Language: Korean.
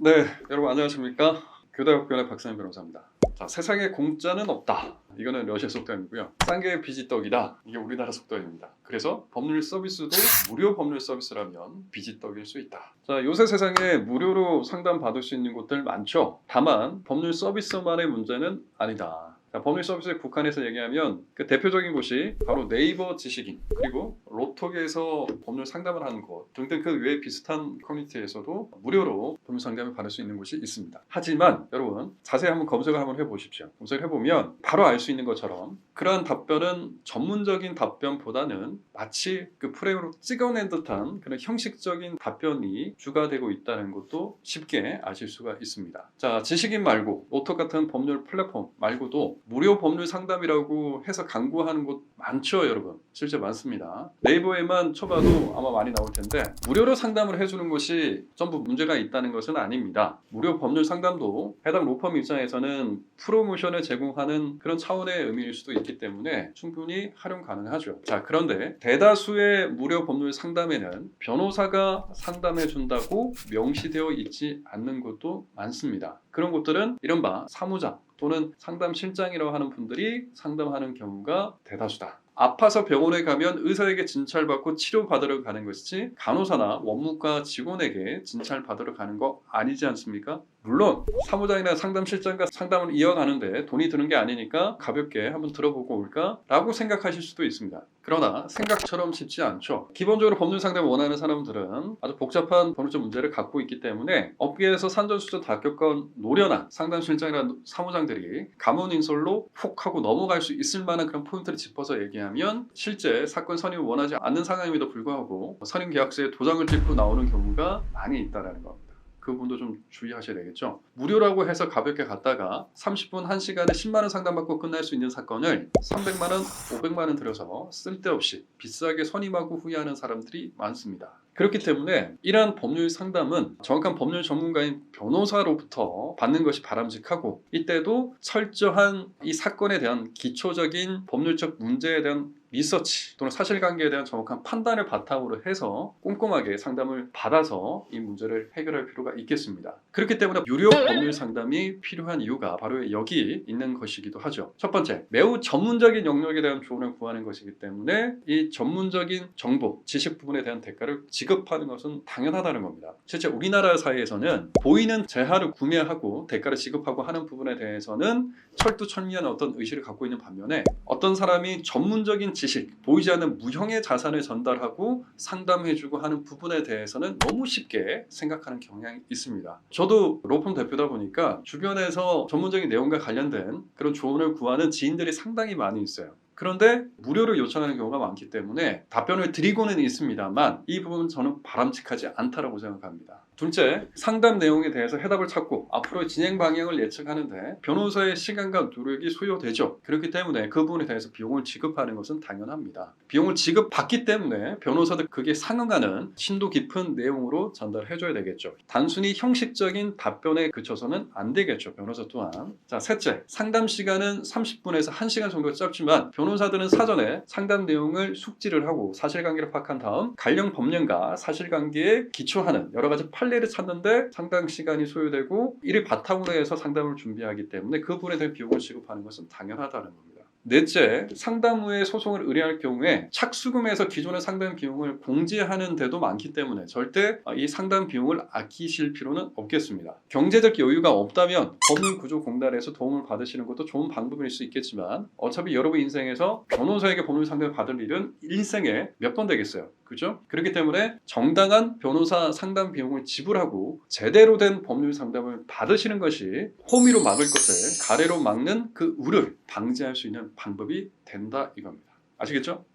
네, 여러분 안녕하십니까? 교대학변의 박상현 변호사입니다. 자, 세상에 공짜는 없다. 이거는 러시아 속담이고요. 싼 게 빚이 떡이다. 이게 우리나라 속담입니다. 그래서 법률 서비스도 무료 법률 서비스라면 빚이 떡일 수 있다. 자, 요새 세상에 무료로 상담 받을 수 있는 곳들 많죠. 다만 법률 서비스만의 문제는 아니다. 자, 법률 서비스에 국한해서 얘기하면 그 대표적인 곳이 바로 네이버 지식인, 그리고 로톡에서 법률 상담을 하는 곳 등등 그 외에 비슷한 커뮤니티에서도 무료로 법률 상담을 받을 수 있는 곳이 있습니다. 하지만 여러분 자세히 한번 검색을 한번 해보십시오. 검색을 해보면 바로 알 수 있는 것처럼 그러한 답변은 전문적인 답변보다는 마치 그 프레임으로 찍어낸 듯한 그런 형식적인 답변이 주가 되고 있다는 것도 쉽게 아실 수가 있습니다. 자, 지식인 말고 로톡 같은 법률 플랫폼 말고도 무료 법률 상담이라고 해서 광고하는 곳 많죠, 여러분. 실제 많습니다. 네이버에만 쳐봐도 아마 많이 나올 텐데 무료로 상담을 해주는 곳이 전부 문제가 있다는 것은 아닙니다. 무료 법률 상담도 해당 로펌 입장에서는 프로모션을 제공하는 그런 차원의 의미일 수도 있기 때문에 충분히 활용 가능하죠. 자, 그런데 대다수의 무료 법률 상담에는 변호사가 상담해 준다고 명시되어 있지 않는 곳도 많습니다. 그런 곳들은 이른바 사무장 또는 상담실장이라고 하는 분들이 상담하는 경우가 대다수다. 아파서 병원에 가면 의사에게 진찰받고 치료받으러 가는 것이지 간호사나 원무과 직원에게 진찰받으러 가는 거 아니지 않습니까? 물론 사무장이나 상담실장과 상담을 이어가는데 돈이 드는 게 아니니까 가볍게 한번 들어보고 올까? 라고 생각하실 수도 있습니다. 그러나 생각처럼 쉽지 않죠. 기본적으로 법률 상담을 원하는 사람들은 아주 복잡한 법률적 문제를 갖고 있기 때문에 업계에서 산전수전 다 겪은 노련한 상담실장이나 사무장들이 가문인솔로 훅 하고 넘어갈 수 있을 만한 그런 포인트를 짚어서 얘기하면 실제 사건 선임을 원하지 않는 상황임에도 불구하고 선임 계약서에 도장을 찍고 나오는 경우가 많이 있다는 겁니다. 그 부분도 좀 주의하셔야 되겠죠. 무료라고 해서 가볍게 갔다가 30분, 1시간에 10만 원 상담받고 끝날 수 있는 사건을 300만 원, 500만 원 들여서 쓸데없이 비싸게 선임하고 후회하는 사람들이 많습니다. 그렇기 때문에 이러한 법률 상담은 정확한 법률 전문가인 변호사로부터 받는 것이 바람직하고 이때도 철저한 이 사건에 대한 기초적인 법률적 문제에 대한 리서치 또는 사실관계에 대한 정확한 판단을 바탕으로 해서 꼼꼼하게 상담을 받아서 이 문제를 해결할 필요가 있겠습니다. 그렇기 때문에 유료 법률 상담이 필요한 이유가 바로 여기 있는 것이기도 하죠. 첫 번째, 매우 전문적인 영역에 대한 조언을 구하는 것이기 때문에 이 전문적인 정보, 지식 부분에 대한 대가를 지급하는 것은 당연하다는 겁니다. 실제 우리나라 사회에서는 보이는 재화를 구매하고 대가를 지급하고 하는 부분에 대해서는 철두철미한 어떤 의식을 갖고 있는 반면에 어떤 사람이 전문적인 지식, 보이지 않는 무형의 자산을 전달하고 상담해주고 하는 부분에 대해서는 너무 쉽게 생각하는 경향이 있습니다. 저도 로펌 대표다 보니까 주변에서 전문적인 내용과 관련된 그런 조언을 구하는 지인들이 상당히 많이 있어요. 그런데 무료로 요청하는 경우가 많기 때문에 답변을 드리고는 있습니다만 이 부분은 저는 바람직하지 않다고 생각합니다. 둘째, 상담 내용에 대해서 해답을 찾고 앞으로의 진행 방향을 예측하는데 변호사의 시간과 노력이 소요되죠. 그렇기 때문에 그 부분에 대해서 비용을 지급하는 것은 당연합니다. 비용을 지급받기 때문에 변호사도 그게 상응하는 심도 깊은 내용으로 전달해줘야 되겠죠. 단순히 형식적인 답변에 그쳐서는 안 되겠죠. 변호사 또한. 자, 셋째, 상담 시간은 30분에서 1시간 정도가 짧지만 변호사들은 사전에 상담 내용을 숙지를 하고 사실관계를 파악한 다음 관련 법령과 사실관계에 기초하는 여러 가지 판례를 찾는데 상당 시간이 소요되고 이를 바탕으로 해서 상담을 준비하기 때문에 그 부분에 대한 비용을 지급하는 것은 당연하다는 겁니다. 넷째, 상담 후에 소송을 의뢰할 경우에 착수금에서 기존의 상담 비용을 공제하는 데도 많기 때문에 절대 이 상담 비용을 아끼실 필요는 없겠습니다. 경제적 여유가 없다면 법률구조공단에서 도움을 받으시는 것도 좋은 방법일 수 있겠지만 어차피 여러분 인생에서 변호사에게 법률 상담을 받을 일은 일생에 몇 번 되겠어요. 그죠? 그렇기 때문에 정당한 변호사 상담 비용을 지불하고 제대로 된 법률 상담을 받으시는 것이 호미로 막을 것을 가래로 막는 그 우를 방지할 수 있는 방법이 된다 이겁니다. 아시겠죠?